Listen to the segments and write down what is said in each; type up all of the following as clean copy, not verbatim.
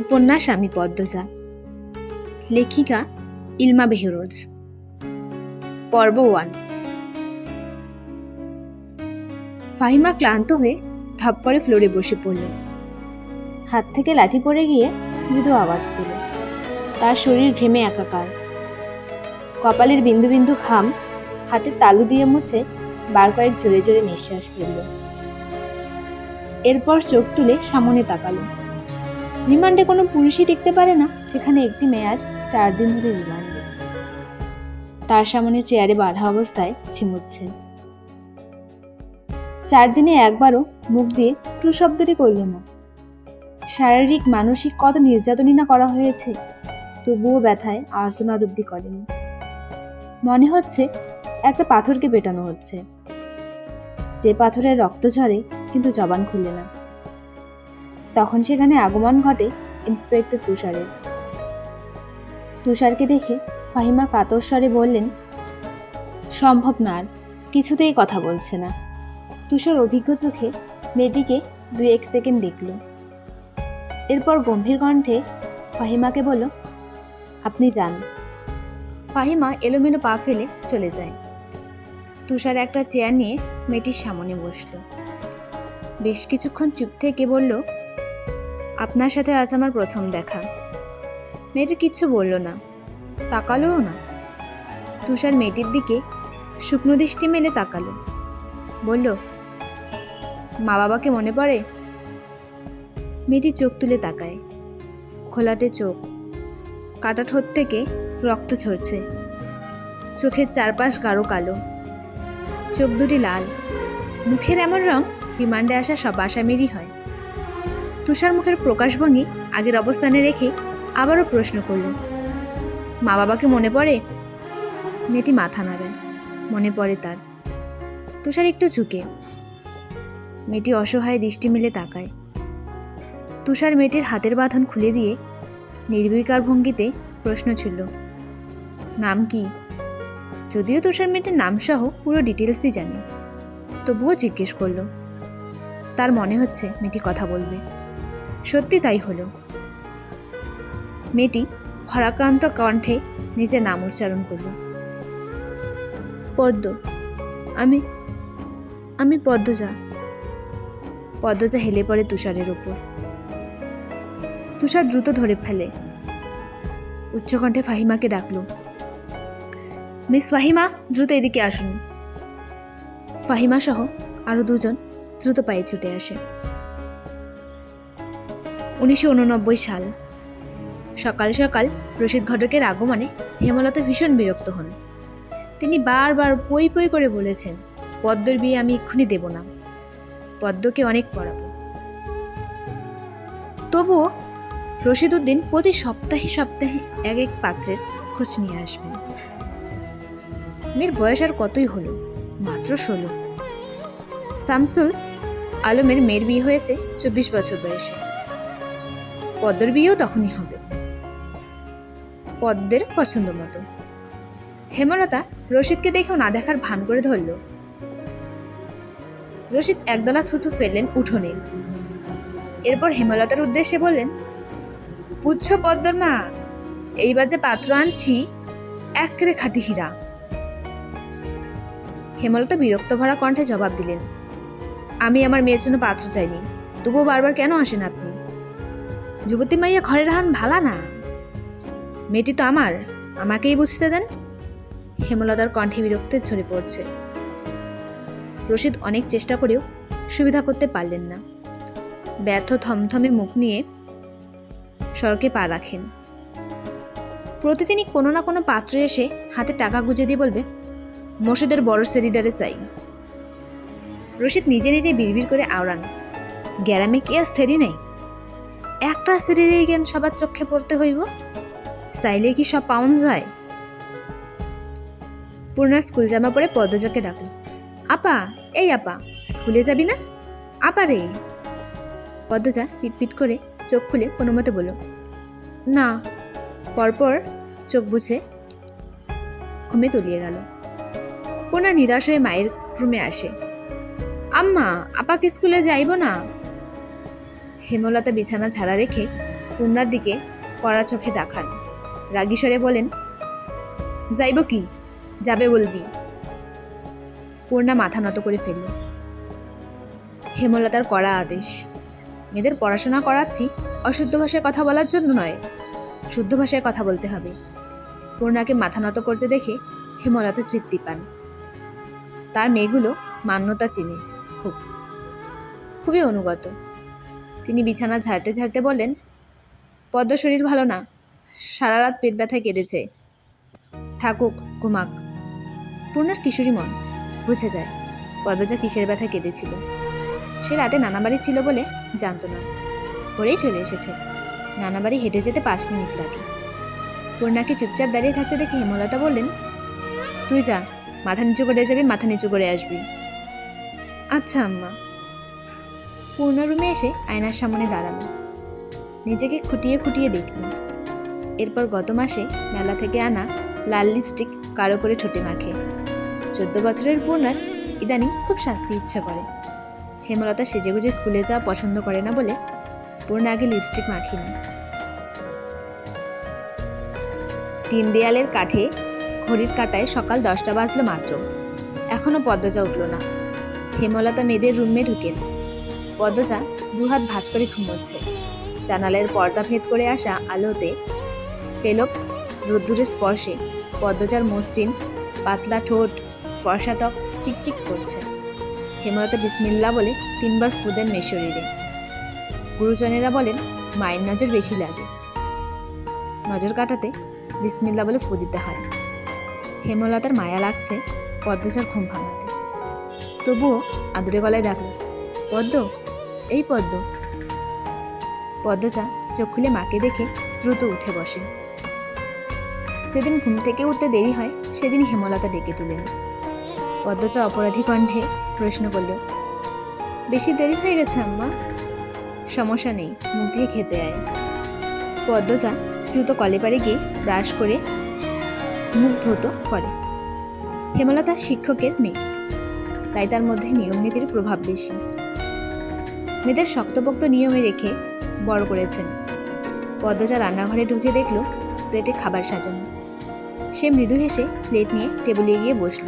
উপন্যাস আমি পদ্মজা, লেখিকা ইলমা বেহরোজ। পর্ব 1। ফাহিমা ক্লান্ত হয়ে ধপ করে ফ্লোরে বসে পড়ল। হাত থেকে লাঠি পড়ে গিয়ে মৃদু আওয়াজ দিল। তার শরীর ঘেমে একাকার। কপালের বিন্দু বিন্দু ঘাম হাতের তালু দিয়ে মুছে বার কয়েক জোরে জোরে নিঃশ্বাস ফেলল। এরপর চোখ তুলে সামনে তাকালো। রিমান্ডে কোনো পুলিশই টিকতে পারে না, সেখানে একটি মেয়ে আজ 4 দিন ধরে রিমান্ডে। তার সামনে চেয়ারে বাঁধা অবস্থায় ঝিমুচ্ছে। 4 দিনে একবারও মুখ দিয়ে টু শব্দটি করল না। শারীরিক মানসিক কত নির্যাতনই না করা হয়েছে, তবুও ব্যথায় আর্তনাদ অবধি করেনি। মনে হচ্ছে একটা পাথরকে পেটানো হচ্ছে, যে পাথরের রক্ত ঝরে কিন্তু জবান খুলে না। তখন সেখানে আগমন ঘটে ইন্সপেক্টর তুষারের। তুষারকে দেখে ফাহিমা কাতর স্বরে বললেন, সম্ভব না, আর কিছুতেই কথা বলছে না। তুষার অভিজ্ঞ চোখে মেয়েটিকে 2-1 সেকেন্ড দেখল। এরপর গম্ভীর কণ্ঠে ফাহিমাকে বলল, আপনি যান। ফাহিমা এলোমেলো পা ফেলে চলে যায়। তুষার একটা চেয়ার নিয়ে মেয়েটির সামনে বসল। বেশ কিছুক্ষণ চুপ থেকে বলল, আপনার সাথে আজ আমার প্রথম দেখা। মেয়েটি কিচ্ছু বলল না, তাকালোও না। তুষার মেয়েটির দিকে শুকনো দৃষ্টি মেলে তাকালো, বলল, মা বাবাকে মনে পড়ে? মেয়েটি চোখ তুলে তাকায়। খোলাটে চোখ, কাটা ঠোঁট থেকে রক্ত ঝরছে। চোখের চারপাশ গাঢ় কালো, চোখ দুটি লাল। মুখের এমন রং রিমান্ডে আসা সব আসামিরই হয়। তুষার মুখের প্রকাশভঙ্গি আগের অবস্থানে রেখে আবারও প্রশ্ন করল, মা বাবাকে মনে পড়ে? মেয়েটি মাথা নাড়ায়, মনে পড়ে তার। তুষার একটু ঝুঁকে। মেয়েটি অসহায় দৃষ্টি মেলে তাকায়। তুষার মেয়েটির হাতের বাঁধন খুলে দিয়ে নির্বিকার ভঙ্গিতে প্রশ্ন ছিল, নাম কি? যদিও তুষার মেয়েটির নাম সহ পুরো ডিটেলসই জানি, তবুও জিজ্ঞেস করলো। তার মনে হচ্ছে মেয়েটি কথা বলবে। সত্যি তাই হলো। মেয়েটি ভারাক্রান্ত কণ্ঠে নিজের নাম উচ্চারণ করল, পদ্ম। আমি আমি পদ্মজা। পদ্মজা হেলে পড়ে তুষারের ওপর। তুষার দ্রুত ধরে ফেলে। উচ্চকণ্ঠে ফাহিমাকে ডাকল, মিস ফাহিমা, দ্রুত এদিকে আসুন। ফাহিমা সহ আরো 2 জন দ্রুত পায়ে ছুটে আসে। 1989 সাল। সকাল সকাল রশিদ ঘটকের আগমনে হেমলতা ভীষণ বিরক্ত হন। তিনি বারবার পই পই করে বলেছেন, পদ্মর বিয়ে আমি এক্ষুনি দেব না, পদ্মকে অনেক পড়াবো। তবুও রশিদ উদ্দিন প্রতি সপ্তাহে সপ্তাহে এক পাত্রের খোঁজ নিয়ে আসবেন। মেয়ের বয়স আর কতই হলো, মাত্র 16। শামসুল আলমের মেয়ের বিয়ে হয়েছে 24 বছর বয়সে। পদ্মর বিয়েও তখনই হবে, পদ্মের পছন্দ মতো। হেমলতা রশিদকে দেখেও না দেখার ভান করে ধরল। রশিদ একদলা থুথু ফেললেন উঠোনে। এরপর হেমলতার উদ্দেশ্যে বললেন, বুঝছো পদ্মর মা, এইবার যে পাত্র আনছি একেবারে খাঁটি হীরা। হেমলতা বিরক্ত ভরা কণ্ঠে জবাব দিলেন, আমি আমার মেয়ের জন্য পাত্র চাইনি, তবুও বারবার কেন আসেন আপনি? যুবতী মাইয়া ঘরে রাহান ভালা না, মেয়েটি তো আমার, আমাকেই বুঝতে দেন। হেমলতার কণ্ঠে বিরক্তের ঝরে পড়ছে। রশিদ অনেক চেষ্টা করেও সুবিধা করতে পারলেন না। ব্যর্থ থমথমে মুখ নিয়ে সড়কে পা রাখেন। প্রতিদিনই কোনো না কোনো পাত্র এসে হাতে টাকা গুঁজে দিয়ে বলবে, মসজিদের বড় সেরিডারে চাই। রশিদ নিজে নিজে বিড়বিড় করে আওড়ান, গ্যারামে কি আর সেরি নেই? একটা সেরিরেই জ্ঞান সবার চোখে পড়তে হইব? চাইলে কি সব পাউন যায়? পূর্ণা স্কুল জামা পরে পদ্মজাকে ডাকলো, আপা, এই আপা, স্কুলে যাবি না? আপা রে। পদ্মজা পিটপিট করে চোখ খুলে কোনো মতে বলল, না। পরপর চোখ বুঝে ঘুমে তলিয়ে গেল। পূর্ণা নিরাশ হয়ে মায়ের রুমে আসে, আম্মা, আপাকে স্কুলে যাইব না? হেমলতা বিছানা ঝাড়া রেখে পূর্ণার দিকে কড়া চোখে দেখান। রাগী স্বরে বলেন, যাইব কি, যাবে বলবি। পূর্ণা মাথা নত করে ফেলল। হেমলতার কড়া আদেশ, মেয়েদের পড়াশোনা করাচ্ছি অশুদ্ধ ভাষায় কথা বলার জন্য নয়, শুদ্ধ ভাষায় কথা বলতে হবে। পূর্ণাকে মাথা নত করতে দেখে হেমলতা তৃপ্তি পান। তার মেয়েগুলো মান্যতা চিনে, খুবই অনুগত। তিনি বিছানা ঝাড়তে ঝাড়তে বলেন, পদ্ম শরীর ভালো না, সারা রাত পেট ব্যথায় কেঁদেছে, থাকুক, ঘুমাক। পূর্ণার কিশোরী মন বুঝে যায় পদ্মজা কিসের ব্যথায় কেঁদেছিল। সে রাতে নানা বাড়ি ছিল বলে জানতো না, পরেই চলে এসেছে। নানা বাড়ি হেঁটে যেতে 5 মিনিট লাগে। পূর্ণাকে চুপচাপ দাঁড়িয়ে থাকতে দেখে হেমলতা বললেন, তুই যা, মাথা নিচু করে যাবি, মাথা নিচু করে আসবি। আচ্ছা আম্মা। পূর্ণা রুমে এসে আয়নার সামনে দাঁড়ালো, নিজেকে খুঁটিয়ে খুঁটিয়ে দেখল। এরপর গত মাসে মেলা থেকে আনা লাল লিপস্টিক কারো করে ঠোঁটে মাখে। 14 বছরের পূর্ণার ইদানিং খুব শাস্তি ইচ্ছা করে। হেমলতা সেজেগুজে স্কুলে যাওয়া পছন্দ করে না বলে পূর্ণা আগে লিপস্টিক মাখিনি। 3 দেয়ালের কাঠে ঘড়ির কাঁটায় সকাল 10টা বাজলো মাত্র, এখনো পদ্মজা উঠল না। হেমলতা মেয়েদের রুমে ঢুকেন। পদ্মজা 2 হাত ভাঁজ করে ঘুমোচ্ছে। জানালার পর্দা ভেদ করে আসা আলোতে পেলক রোদ্দুরের স্পর্শে পদ্মজার মসৃণ পাতলা ঠোঁট, ফর্সা ত্বক চিকচিক করছে। হেমলতা বিসমিল্লা বলে 3 বার ফু দেন মেয়ের শরীরে। গুরুজনেরা বলেন মায়ের নজর বেশি লাগে, নজর কাটাতে বিসমিল্লা বলে ফু দিতে হয়। হেমলতার মায়া লাগছে পদ্মজার ঘুম ভাঙাতে, তবুও আদুরে গলায় ডাকল, পদ্ম, এই পদ্ম। পদ্মজা চোখ খুলে মাকে দেখে দ্রুত উঠে বসে। যেদিন ঘুম থেকে উঠতে দেরি হয় সেদিন হেমলতা ডেকে তুলেন। পদ্মজা অপরাধী কণ্ঠে প্রশ্ন করল, বেশি দেরি হয়ে গেছে আম্মা? সমস্যা নেই, মুখ দিয়ে খেতে আয়। পদ্মজা দ্রুত কলেপারে গিয়ে ব্রাশ করে মুখ ধৌত করে। হেমলতা শিক্ষকের মেয়ে, তাই তার মধ্যে নিয়ম নীতির প্রভাব বেশি। মেয়েদের শক্তপোক্ত নিয়মে রেখে বড় করেছেন। পদ্মজা রান্নাঘরে ঢুকে দেখল প্লেটে খাবার সাজানো। সে মৃদু হেসে প্লেট নিয়ে টেবিলে গিয়ে বসল।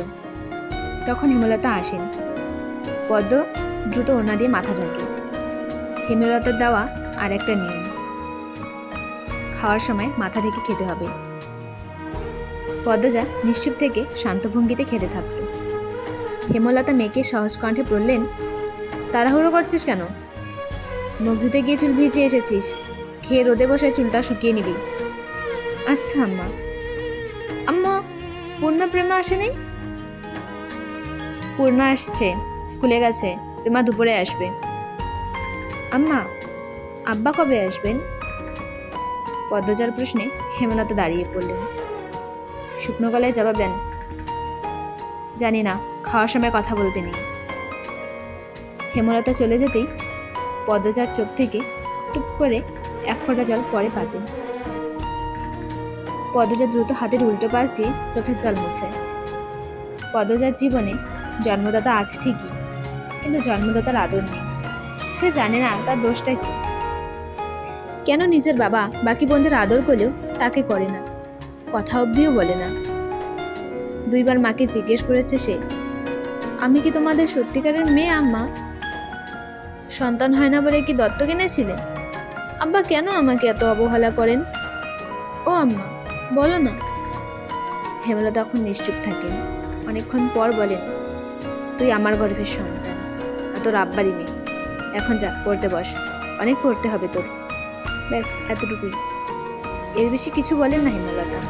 তখন হেমলতা আসেন। পদ্ম দ্রুত ওড়না দিয়ে মাথা ঢাকে। হেমলতার দেওয়া আর একটা নিয়ম, খাওয়ার সময় মাথা ঢেকে খেতে হবে। পদ্মজা নিশ্চুপ থেকে শান্ত ভঙ্গিতে খেতে থাকল। হেমলতা মেয়েকে সহজ কণ্ঠে বললেন, তাড়াহুড়ো করছিস কেন? মুখ ধুতে গিয়ে চুল ভিজিয়ে এসেছিস, খেয়ে রোদে বসে চুলটা শুকিয়ে নিবি। আচ্ছা আম্মা। আম্মা, পূর্ণা প্রেমা আসেনি? পূর্ণা আসছে, স্কুলে গেছে, প্রেমা দুপুরে আসবে। আম্মা, আব্বা কবে আসবেন? পদ্মজার প্রশ্নে হেমলতা দাঁড়িয়ে পড়লেন। শুকনো গলায় জবাব দেন, জানি না, খাওয়ার সময় কথা বলতে নেই। হেমলতা চলে যেতেই পদ্মজার চোখ থেকে টুপ করে 1 ফোঁটা জল পড়ে পাতে। পদ্মজা দ্রুত হাতের উল্টো পাশ দিয়ে চোখের জল মুছে। পদ্মজার জীবনে জন্মদাতা আছে ঠিকই, কিন্তু জন্মদাতার আদর নেই। সে জানে না তার দোষটা কি, কেন নিজের বাবা বাকি বোনদের আদর করলেও তাকে করে না, কথা অবধিও বলে না। 2 বার মাকে জিজ্ঞেস করেছে সে, আমি কি তোমাদের সত্যিকারের মেয়ে আম্মা? সন্তান হয় না বলে কি দত্তক এনেছিলেন? আব্বা কেন আমাকে এত অবহেলা করেন? ও আম্মা, বলো না। হেমলতা তখন নিশ্চুপ থাকেন। অনেকক্ষণ পর বলেন, তুই আমার গর্ভের সন্তান, আর তোর আব্বারই মেয়ে। এখন যা, পড়তে বস, অনেক পড়তে হবে তোর। ব্যাস এতটুকুই, এর বেশি কিছু বলেন না হেমলতা।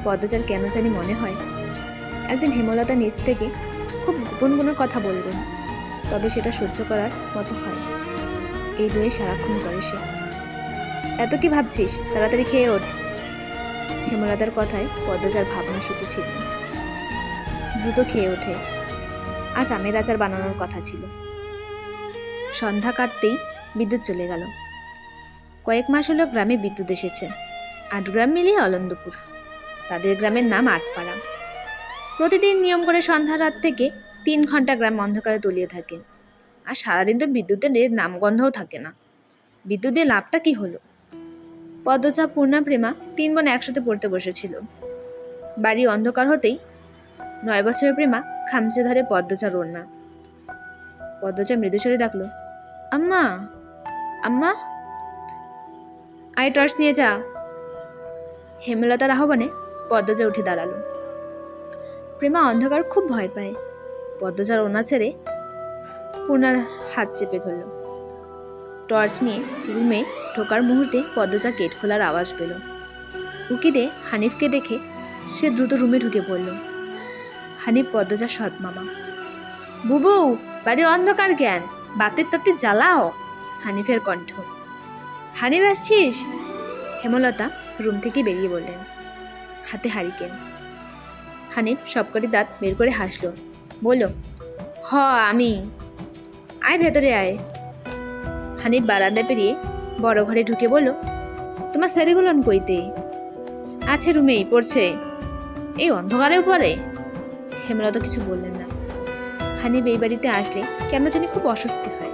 পদ্মজার কেন জানি মনে হয় একদিন হেমলতা নিজ থেকে খুব গোপন কোনো কথা বলবেন, তবে সেটা সহ্য করার মতো হয়। এই দুয়ে সারাক্ষণ করে সে। এত কি ভাবছিস, তাড়াতাড়ি খেয়ে ওঠ। হেমলতার কথায় পদ্মজার ভাবনা শুধু ছিল। দ্রুত খেয়ে ওঠে। আজ আমের আচার বানানোর কথা ছিল। সন্ধ্যা কাটতেই বিদ্যুৎ চলে গেল। কয়েক মাস হলো গ্রামে বিদ্যুৎ এসেছে। 8 গ্রাম মিলিয়ে অলন্দপুর। তাদের গ্রামের নাম আটপাড়া। প্রতিদিন নিয়ম করে সন্ধ্যা রাত থেকে 3 ঘন্টা গ্রাম অন্ধকারে তলিয়ে থাকে। আর সারাদিন তো বিদ্যুতের নামগন্ধও থাকে না। বিদ্যুৎ দিয়ে লাভটা কি হলো? পদ্মজা, পূর্ণা, প্রেমা 3 বোন একসাথে পড়তে বসেছিল। বাড়ি অন্ধকার হতেই 9 বছরের প্রেমা খামচে ধরে পদ্মজার ওড়না। পদ্মজা মৃদুস্বরে ডাকলো, আম্মা, আম্মা, আয় টর্চ নিয়ে যা। হেমলতার আহ্বানে পদ্মজা উঠে দাঁড়ালো। প্রেমা অন্ধকার খুব ভয় পায়। পদ্মজার ওড়না ছেড়ে পূর্ণার হাত চেপে ধরল। টর্চ নিয়ে রুমে ঢোকার মুহূর্তে পদ্মজা গেট খোলার আওয়াজ পেল। উকি দিয়ে হানিফকে দেখে সে দ্রুত রুমে ঢুকে পড়ল। হানিফ পদ্মজার সৎ মামা। বুবু, বাড়ি অন্ধকার জ্ঞান, বাতের তাতে জ্বালাও। হানিফের কণ্ঠ। হানিফ আসছিস? হেমলতা রুম থেকে বেরিয়ে বললেন, হাতে হারিকেন। হানিফ সবকটি দাঁত বের করে হাসল, বলল, হ আমি। আয় ভেতরে আয়। হানিফ বারান্দা পেরিয়ে বড় ঘরে ঢুকে বলল, তোমার স্যারিগুলন কইতে? আছে রুমেই পড়ছে। এই অন্ধকারেও পড়ে? হেমলতা কিছু বললেন না। হানিফ এই বাড়িতে আসলে কেন জানি খুব অস্বস্তি হয়,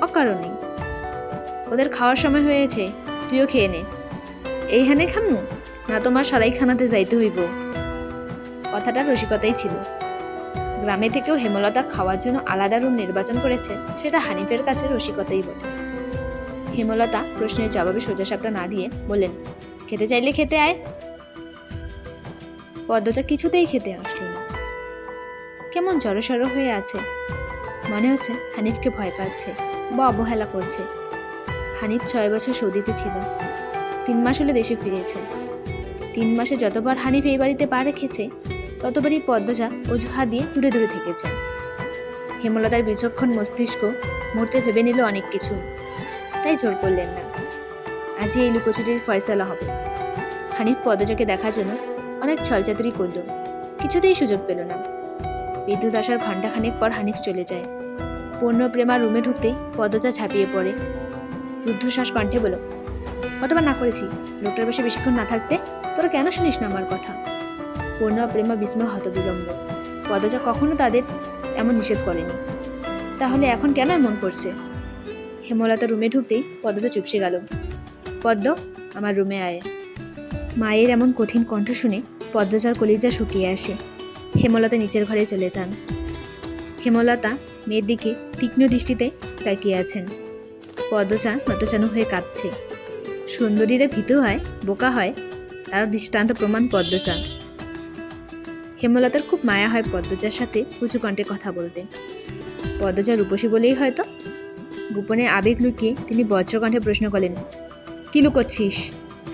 অকারণেই। ওদের খাওয়ার সময় হয়েছে, তুইও খেয়ে নে। এইখানে খামু না তোমার সরাইখানাতে যাইতে হইব? কথাটা রসিকতাই ছিল। গ্রামে থেকেও হেমলতা খাওয়ার জন্য আলাদা রুম নির্বাচন করেছে, সেটা হানিফের কাছে রসিকতাই বটে। হেমলতা প্রশ্নের জবাবে সোজাসাপটা না দিয়ে বললেন, খেতে চাইলে খেতে আয়। পদ্মজা কিছুতেই খেতে আসলো না। কেমন জড়সড় হয়ে আছে, মনে হচ্ছে হানিফকে ভয় পাচ্ছে বা অবহেলা করছে। হানিফ 6 বছর সৌদিতে ছিল, 3 মাস হলে দেশে ফিরেছে। 3 মাসে যতবার হানিফ এই বাড়িতে পা রেখেছে ততবারই পদ্মজা অজুহাত দিয়ে দূরে দূরে থেকেছে। হেমলতার বিচক্ষণ মস্তিষ্ক মুহূর্তে ভেবে নিল অনেক কিছু, তাই জোর করলেন না। আজই এই লুকোচুরির ফয়সালা হবে। হানিফ পদ্মজাকে দেখার জন্য অনেক ছলচাতুরি করল, কিছুতেই সুযোগ পেল না। বিদ্যুৎ আসার ঘণ্টাখানেক পর হানিফ চলে যায়। পূর্ণ প্রেমা রুমে ঢুকতেই পদ্মজা ঝাঁপিয়ে পড়ে। রুদ্ধশ্বাস কণ্ঠে বলল, কতবার না করেছি লোকটার পাশে বেশিক্ষণ না থাকতে, তোরা কেন শুনিস না আমার কথা? পূর্ণ প্রেমা বিস্ময় হতবিলম্ব। পদ্মজা কখনো তাদের এমন নিষেধ করেনি, তাহলে এখন কেন এমন করছে? হেমলতা রুমে ঢুকতেই পদ্মজা চুপসে গেল। পদ্ম, আমার রুমে আয়। মায়ের এমন কঠিন কণ্ঠ শুনে পদ্মজার কলিজা শুকিয়ে আসে। হেমলতা নিচের ঘরে চলে যান। হেমলতা মেয়ের দিকে তীক্ষ্ণ দৃষ্টিতে তাকিয়ে আছেন। পদ্মজা নতচানু হয়ে কাঁদছে। সুন্দরীরা ভীতু হয়, বোকা হয়, তার দৃষ্টান্ত প্রমাণ পদ্মজা। হেমলতার খুব মায়া হয় পদ্মজার সাথে উঁচু কণ্ঠে কথা বলতে। পদ্মজা রূপসী বলেই হয়তো গোপনে আবেগ লুকিয়ে তিনি বজ্রকণ্ঠে প্রশ্ন করলেন, কি লুকোচ্ছিস?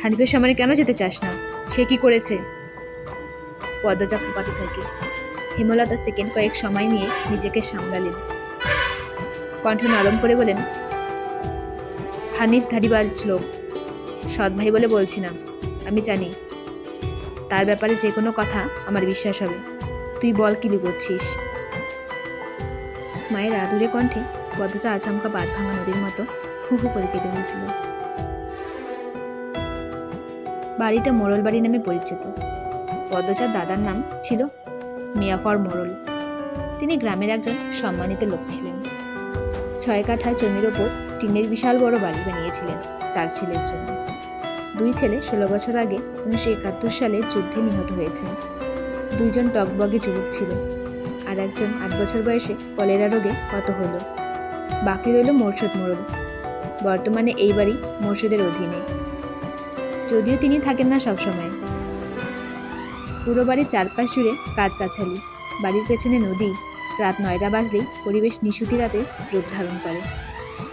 হানিফের সামনে কেন যেতে চাস না? সে কি করেছে? পদ্মজা ফোপাতে থাকে। হেমলতা সেকেন্ড কয়েক সময় নিয়ে নিজেকে সামলালেন। কণ্ঠ নরম করে বলেন, হানিফ ধাড়িবাজ লোক, সৎ ভাই বলে বলছি না। আমি জানি তার ব্যাপারে যে কোনো কথা আমার বিশ্বাস হবে। তুই বল, কি লুকোচ্ছিস? মায়ের আদুরে কণ্ঠে পদ্মজা আচমকা বাঁধ ভাঙা নদীর মতো হু হু করে কেঁদে উঠল। বাড়িটা মোড়ল বাড়ি নামে পরিচিত। পদ্মজার দাদার নাম ছিল মিয়াফর মোড়ল। তিনি গ্রামের একজন সম্মানিত লোক ছিলেন। 6 কাঠা জমির ওপর টিনের বিশাল বড় বাড়ি বানিয়েছিলেন 4 ছেলের জন্য। 2 ছেলে 16 বছর আগে 1971 সালে যুদ্ধে নিহত হয়েছেন। 2 জন টকবগে যুবক ছিল, আর একজন 8 বছর বয়সে কলেরা রোগে গত হল। বাকি রইল মোর্শেদ মোড়ল। বর্তমানে এই বাড়ি মোর্শেদের অধীনে, যদিও তিনি থাকেন না সবসময়। পুরো বাড়ির চারপাশ জুড়ে গাছগাছালি, বাড়ির পেছনে নদী। রাত 9টা বাজলেই পরিবেশ নিশুতি রাতে রূপ ধারণ করে।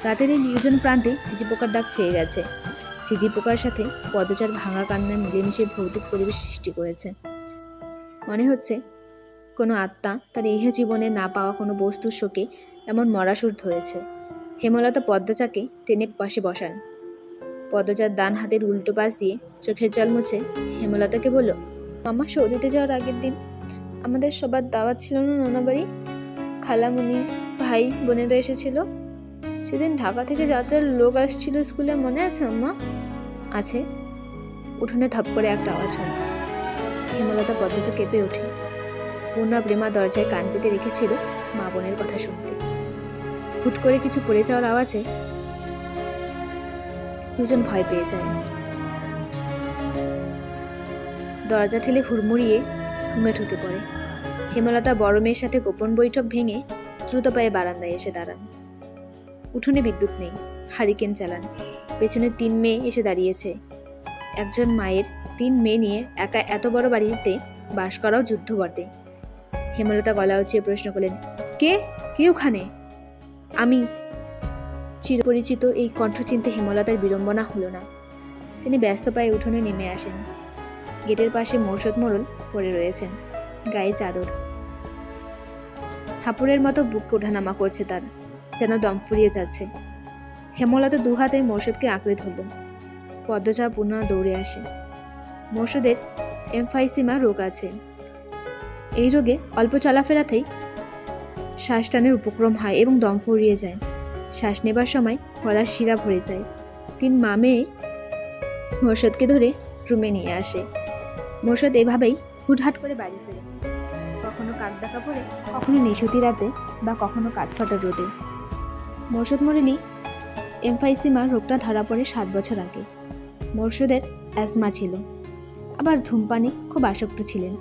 রাতের এই নির্জন প্রান্তে ঝিঝি পোকার ডাক ছেয়ে গেছে। ঝিঝি পোকার সাথে পদচার ভাঙা কান্নায় মিলেমিশে ভৌতিক পরিবেশ সৃষ্টি করেছে। মনে হচ্ছে কোনো আত্মা তার ইহ জীবনে না পাওয়া কোনো বস্তুর শোকে এমন মরাসুর ধরেছে। হেমলতা পদ্মজাকে টেনে পাশে বসান। পদ্মজার ডান হাতের উল্টো পাশ দিয়ে চোখের জল মুছে হেমলতাকে বলল, মামা, সৌদিতে যাওয়ার আগের দিন আমাদের সবার দাওয়াত ছিল না নানা বাড়ি? খালামণি, ভাই বোনেরা এসেছিল। সেদিন ঢাকা থেকে যাত্রার লোক আসছিল স্কুলে, মনে আছে আম্মা? আছে। উঠোনে ধপ করে একটা আওয়াজ হয়। হেমলতা পদ্মজা কেঁপে ওঠে। পূর্ণা প্রেমা দরজায় কান পেতে রেখেছিল মা বোনের কথা শুনতে। হুট করে কিছু পড়ে যাওয়ার আওয়াজে দুজন ভয় পেয়ে যায়। দরজা ঠেলে হুড়মুড়িয়ে রুমে ঢুকে পড়ে। হেমলতা বড় মেয়ের সাথে গোপন বৈঠক ভেঙে দ্রুত পায়ে বারান্দায় এসে দাঁড়ান। উঠোনে বিদ্যুৎ নেই, হারিকেন চালান। পেছনে 3 মেয়ে এসে দাঁড়িয়েছে। একজন মায়ের 3 মেয়ে নিয়ে একা এত বড় বাড়িতে বাস করাও যুদ্ধ বটে। হেমলতা গলা উঁচিয়ে প্রশ্ন করলেন, কে কে ওখানে? আমি। চিরপরিচিত এই কণ্ঠ চিনতে হেমলতার বিড়ম্বনা হলো না। তিনি ব্যস্ত পায়ে উঠোনে নেমে আসেন। গেটের পাশে মোরশদ মোড়ল পড়ে রয়েছেন, গায়ে চাদর। হাপুরের মতো বুক ওঠানামা করছে তার, যেন দম ফুরিয়ে যাচ্ছে। হেমলতা 2 হাতে মোরশদকে আঁকড়ে ধরল। পদ্মজা পুনঃ দৌড়ে আসে। মোরশদের এমফাইসিমা রোগ আছে। এই রোগে অল্প চলাফেরাতেই শ্বাস টানের উপক্রম হয় এবং দম ফুরিয়ে যায়। শ্বাস নেবার সময় গলার শিরা ভরে যায়। 3 মা মেয়ে মোরশদকে ধরে রুমে নিয়ে আসে। মোরশদ এভাবেই হুটহাট করে বাড়ি ফেরে, কখনো কাক ডাকা পড়ে, কখনো নিশুতি রাতে, বা কখনো কাঠফাটা রোদে। মোরশদ মরেলি এমফাইসিমা রোগটা ধরা পড়ে 7 বছর আগে। মোরশদের অ্যাজমা ছিল, আবার ধূমপানি খুব আসক্ত ছিলেন।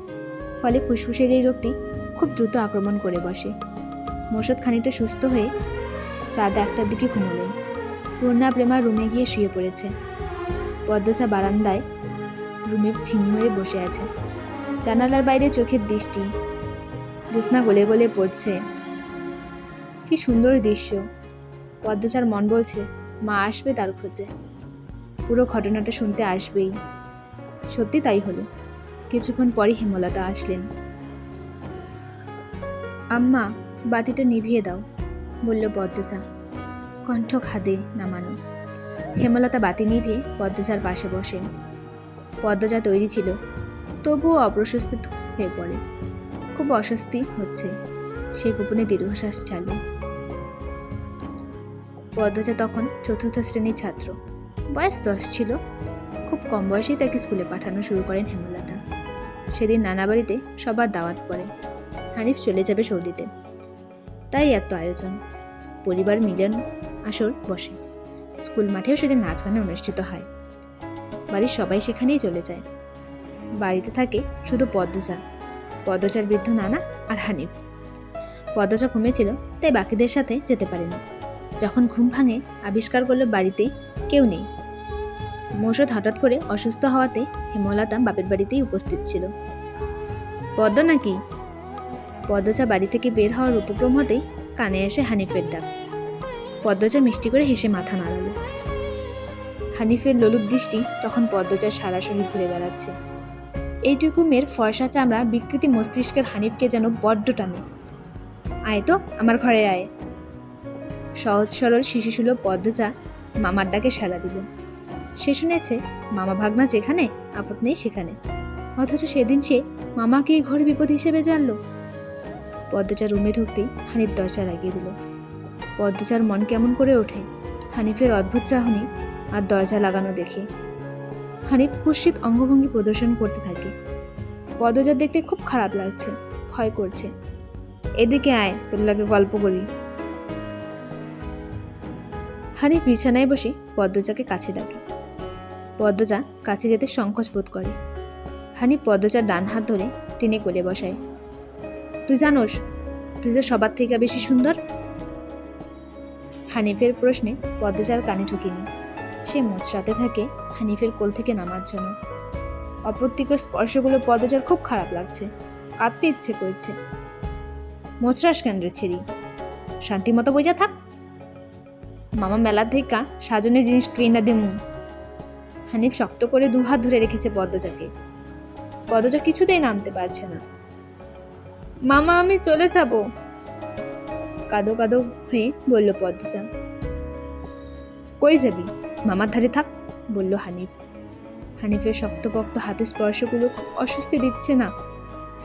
ফলে ফুসফুসের এই রোগটি খুব দ্রুত আক্রমণ করে বসে। মোরশদ খানিকটা সুস্থ হয়ে রাত 1টার দিকে ঘুমোলেন। পূর্ণা প্রেমা রুমে গিয়ে শুয়ে পড়েছে। পদ্মজা বারান্দায় রুমে ঝিমুড়ে বসে আছে। জানালার বাইরে চোখের দৃষ্টি, জ্যোৎস্না গলে গলে পড়ছে। কি সুন্দর দৃশ্য। পদ্মজার মন বলছে মা আসবে তার খোঁজে, পুরো ঘটনাটা শুনতে আসবেই। সত্যি তাই হলো। কিছুক্ষণ পরই হেমলতা আসলেন। আম্মা, বাতিটা নিভিয়ে দাও, বলল পদ্মজা, কণ্ঠ খাদে নামানো। হেমলতা বাতি নিভিয়ে পদ্মজার পাশে বসেন। পদ্মজা তৈরি ছিল, তবুও অপ্রশস্ত হয়ে পড়ে। খুব অস্বস্তি হচ্ছে। সে গোপনে দীর্ঘশ্বাস ছাড়ল। পদ্মজা তখন 4র্থ শ্রেণীর ছাত্র, বয়স 10 ছিল। খুব কম বয়সেই তাকে স্কুলে পাঠানো শুরু করেন হেমলতা। সেদিন নানা বাড়িতে সবার দাওয়াত পড়ে। হানিফ চলে যাবে সৌদিতে, তাই এত আয়োজন। পরিবার মিলন আসর বসে। স্কুল মাঠেও সেদিন নাচ গানে অনুষ্ঠিত হয়। বাড়ির সবাই সেখানেই চলে যায়। বাড়িতে থাকে শুধু পদ্মজা, পদ্মজার বৃদ্ধ নানা আর হানিফ। পদ্মজা ঘুমেছিল, তাই বাকিদের সাথে যেতে পারেনি। যখন ঘুম ভাঙে আবিষ্কার করলো বাড়িতে কেউ নেই। মোরশদ হঠাৎ করে অসুস্থ হওয়াতে হেমলতা বাপের বাড়িতেই উপস্থিত ছিল। পদ্ম নাকি? পদ্মজা বাড়ি থেকে বের হওয়ার উপক্রম হতেই কানে আসে হানিফের ডাক। পদ্মজা মিষ্টি করে হেসে মাথা নাড়ালো। হানিফের লোলুপ দৃষ্টি তখন পদ্মজার সারা শরীর ঘুরে বেড়াচ্ছে। এইটুকু মেয়ের ফর্সা চামড়া বিকৃতি মস্তিষ্কের হানিফকে যেন বড্ড টানে। আয় তো, আমার ঘরে আয়। সহজ সরল শিশুসুলভ পদ্মজা মামার ডাকে সাড়া দিল। সে শুনেছে মামা ভাগনা যেখানে, আপদ নেই সেখানে। অথচ সেদিন সে মামাকে এই ঘরে বিপদ হিসেবে জানলো। পদ্মজা রুমে ঢুকতেই হানিফ দরজা লাগিয়ে দিল। পদ্মজার মন কেমন করে ওঠে হানিফের অদ্ভুত চাহনি আর দরজা লাগানো দেখে। হানিফ কুৎসিত অঙ্গভঙ্গি প্রদর্শন করতে থাকে। পদ্মজার দেখতে খুব খারাপ লাগছে, ভয় করছে। এদিকে আয়, তোর লাগে গল্প করি। হানিফ বিছানায় বসে পদ্মজাকে কাছে ডাকে। পদ্মজা কাছে যেতে সংকোচ বোধ করে। হানিফ পদ্মজার ডান হাত ধরে টেনে কোলে বসায়। তুই জানোস তুই যে সবার থেকে বেশি সুন্দর? হানিফের প্রশ্নে পদ্মজার কানে ঢুকিনি। সে মোচড়াতে থাকে হানিফের কোল থেকে নামার জন্য। অপ্রীতিকর স্পর্শগুলো পদ্মজার খুব খারাপ লাগছে, কাঁদতে ইচ্ছে করছে। মোচড়াস কেন রে ছেড়ি, শান্তি মতো বইজা থাক। মামা মেলার থেকে সাজনের জিনিস কিনা দিমু। হানিফ শক্ত করে 2 হাত ধরে রেখেছে পদ্মজাকে। পদ্মজা কিছুতেই নামতে পারছে না। মামা, আমি চলে যাব, কাঁদো কাঁদো হয়ে বলল পদ্মজা। কই যাবি? মামার ধারে থাক, বলল হানিফ। হানিফের শক্তপোক্ত হাতের স্পর্শগুলো খুব অস্বস্তি দিচ্ছে না।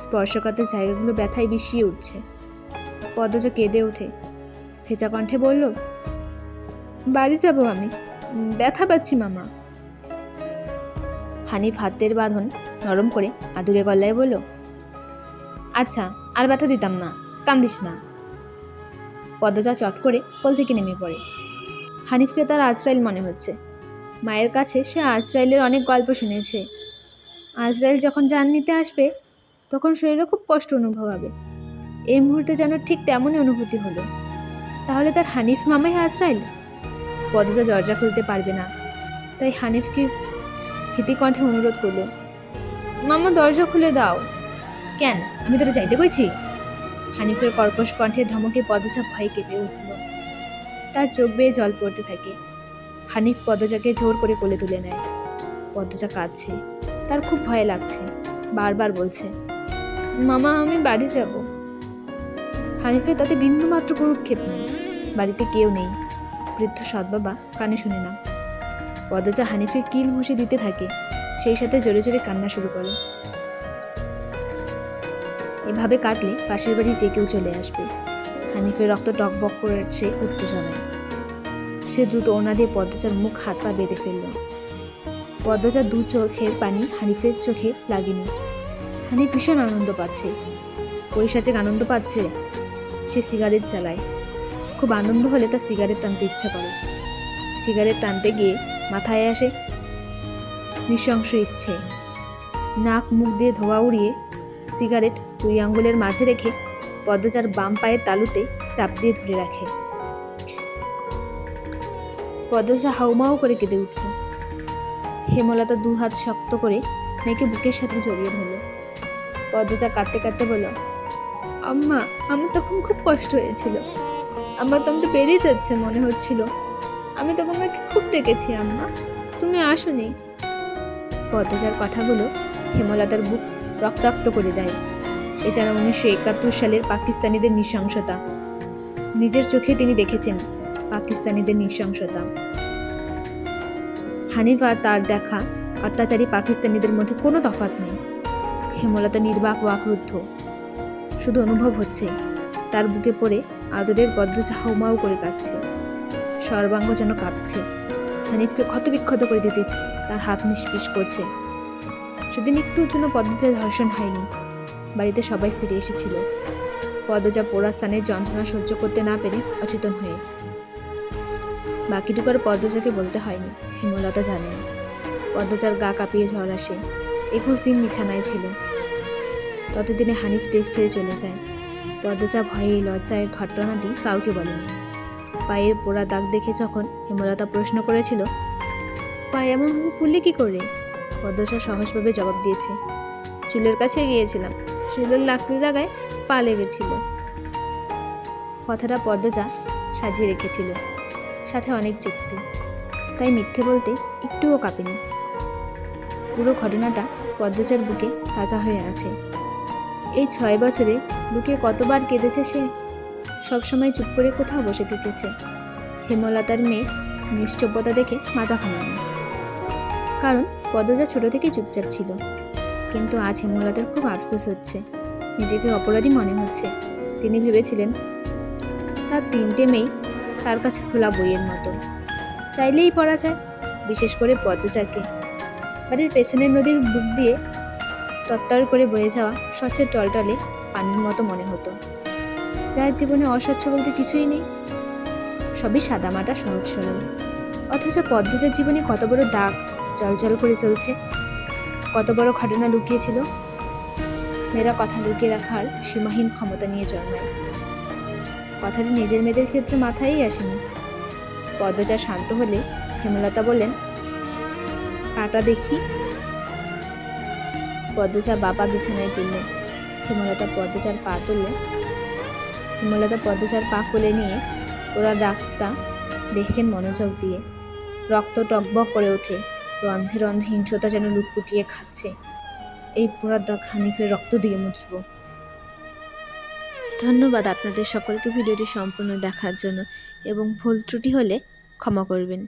স্পর্শকাতে জায়গাগুলো ব্যথায় বিষিয়ে উঠছে। পদ্মজা কেঁদে ওঠে, ভেজা কণ্ঠে বলল, বাড়ি যাব আমি, ব্যথা পাচ্ছি মামা। হানিফ হাতের বাঁধন নরম করে আদুরে গলায় বলল, আচ্ছা আর ব্যথা দিতাম না, কান্দিস না। পদ্মজা চট করে কোল থেকে নেমে পড়ে। হানিফকে তার আজরাইল মনে হচ্ছে। মায়ের কাছে সে আজরাইলের অনেক গল্প শুনেছে। আজরাইল যখন জান নিতে আসবে তখন শরীরে খুব কষ্ট অনুভব হবে। এই মুহূর্তে যেন ঠিক তেমনই অনুভূতি হলো। তাহলে তার হানিফ মামাই আজরাইল? পদ্মজা দরজা খুলতে পারবে না, তাই হানিফকে ভীতি কণ্ঠে অনুরোধ করল, মামা দরজা খুলে দাও। কেন, আমি তোরা যাইতে কইছি? হানিফের কর্কশ কণ্ঠে ধমকে পদ্মজা ভয়ে কেঁপে উঠল। তার চোখ বেয়ে জল পড়তে থাকে। হানিফ পদ্মজাকে জোর করে কোলে তুলে নেয়। পদ্মজা কাঁদছে, তার খুব ভয় লাগছে, বারবার বলছে, মামা আমি বাড়ি যাব। হানিফের তাতে বিন্দুমাত্র ভ্রূক্ষেপ নেই। বাড়িতে কেউ নেই, বৃদ্ধ সৎবাবা কানে শুনে না। পদ্মজা হানিফে কিল ঘুষে দিতে থাকে, সেই সাথে জোরে জোরে কান্না শুরু করে। এভাবে কাঁদলে পাশের বাড়ি যে কেউ চলে আসবে। হানিফের রক্ত টকবক করছে উত্তেজনায়। সে দ্রুত ওনা দিয়ে পদ্মজার মুখ হাত পা বেঁধে ফেলল। পদ্মজার দু চোখের পানি হানিফের চোখে লাগেনি। হানিফ ভীষণ আনন্দ পাচ্ছে, পৈশাচিক আনন্দ পাচ্ছে। সে সিগারেট জ্বালায়। খুব আনন্দ হলে তার সিগারেট টানতে ইচ্ছা করে। সিগারেট টানতে গিয়ে মাথায় আসে নৃশংস ইচ্ছে। নাক মুখ দিয়ে ধোয়া উড়িয়ে সিগারেট 2 আঙ্গুলের মাঝে রেখে পদ্মজার বাম পায়ের তালুতে চাপ দিয়ে ধরে রাখে। পদ্মজা হাউমাউ করে কেঁদে উঠল। হেমলতা 2 হাত শক্ত করে মেয়েকে বুকের সাথে জড়িয়ে ধরল। পদ্মজা কাঁদতে কাঁদতে বলল, আম্মা আমার তখন খুব কষ্ট হয়েছিল। আমার তো আমরা বেরিয়ে যাচ্ছে মনে হচ্ছিল। আমি তখন আমাকে খুব ডেকেছি, আম্মা তুমি আসোনি। পদ্মজার কথাগুলো হেমলতার বুক রক্তাক্ত করে দেয়। এ যেন 1971 সালের পাকিস্তানিদের নৃশংসতা। নিজের চোখে তিনি দেখেছেন পাকিস্তানিদের নৃশংসতা। হানিফ আর তার দেখা অত্যাচারী পাকিস্তানিদের মধ্যে কোনো তফাৎ নেই। হেমলতা নির্বাক ও আক্রুদ্ধ। শুধু অনুভব হচ্ছে তার বুকে পড়ে আদরের পদ্মজা হাউমাউ করে কাঁদছে। সর্বাঙ্গ যেন কাঁপছে। হানিফকে ক্ষতবিক্ষত করে দিতে তার হাত নিষ্পিস করছে। সেদিন একটুর জন্য পদ্মজার ধর্ষণ হয়নি। বাড়িতে সবাই ফিরে এসেছিল। পদ্মজা পোড়া স্থানের যন্ত্রণা সহ্য করতে না পেরে অচেতন হয়ে। বাকিটুকু আর পদ্মজাকে বলতে হয়নি, হেমলতা জানেন। পদ্মজার গা কাঁপিয়ে ঝড় আসে। 21 দিন বিছানায় ছিল। ততদিনে হানিফ দেশ ছেড়ে চলে যায়। পদ্মজা ভয়ে লজ্জায় ঘটনাটি কাউকে বলেনি। পায়ের পোড়া দাগ দেখে যখন হেমলতা প্রশ্ন করেছিল, পায়ে এমনভাবে পুড়লে কি করে, পদ্মজা সহজভাবে জবাব দিয়েছে, চুলের কাছে গিয়েছিলাম, চুলের লাকড়ি লাগায় পা লেগেছিল। কথাটা পদ্মজা সাজিয়ে রেখেছিল, সাথে অনেক যুক্তি, তাই মিথ্যে বলতে একটুও কাঁপেনি। পুরো ঘটনাটা পদ্মজার বুকে তাজা হয়ে আছে। এই 6 বছরে বুকে কতবার কেঁদেছে সে। সবসময় চুপ করে কোথাও বসে থেকেছে। হেমলতার মেয়ে নিশ্চব্যতা দেখে মাথা ঘামানো। কারণ পদ্মজা ছোট থেকে চুপচাপ ছিল। কিন্তু আজ হেমলতার খুব আফসোস হচ্ছে, নিজেকে অপরাধী মনে হচ্ছে। তিনি ভেবেছিলেন তার 3টে মেয়ে তার কাছে খোলা বইয়ের মতো, চাইলেই পড়া যায়। বিশেষ করে পদ্মজাকে বাড়ির পেছনের নদীর বুক দিয়ে তত্তর করে বয়ে যাওয়া স্বচ্ছ টলটলে পানির মতো মনে হতো, যার জীবনে অস্বচ্ছ বলতে কিছুই নেই। সবই সাদামাটা সহজ সরল। অথচ পদ্মজার জীবনে কত বড় দাগ জলজল করে চলছে, কত বড় ঘটনা লুকিয়েছিল। মেয়েরা কথা লুকিয়ে রাখার সীমাহীন ক্ষমতা নিয়ে জন্মায়। কথাটি নিজের মেয়েদের ক্ষেত্রে মাথায়ই আসেনি। পদ্মজা শান্ত হলে হেমলতা বললেন, পাটা দেখি। পদ্মজা বাবা বিছানায় তুলল। হেমলতা পদ্মজার পা তুললে। হেমলতা পদ্মজার পা কোলে নিয়ে ওরা ডাক্তা দেখেন মনোযোগ দিয়ে। রক্ত টকবক করে ওঠে। রন্ধে রন্ধে হিংসতা যেন লুটপুটিয়ে খাচ্ছে। এই পোড়া দাগ হানিফের রক্ত দিয়ে মুছব। ধন্যবাদ আপনাদের সকলকে ভিডিওটি সম্পূর্ণ দেখার জন্য, এবং ভুল ত্রুটি হলে ক্ষমা করবেন।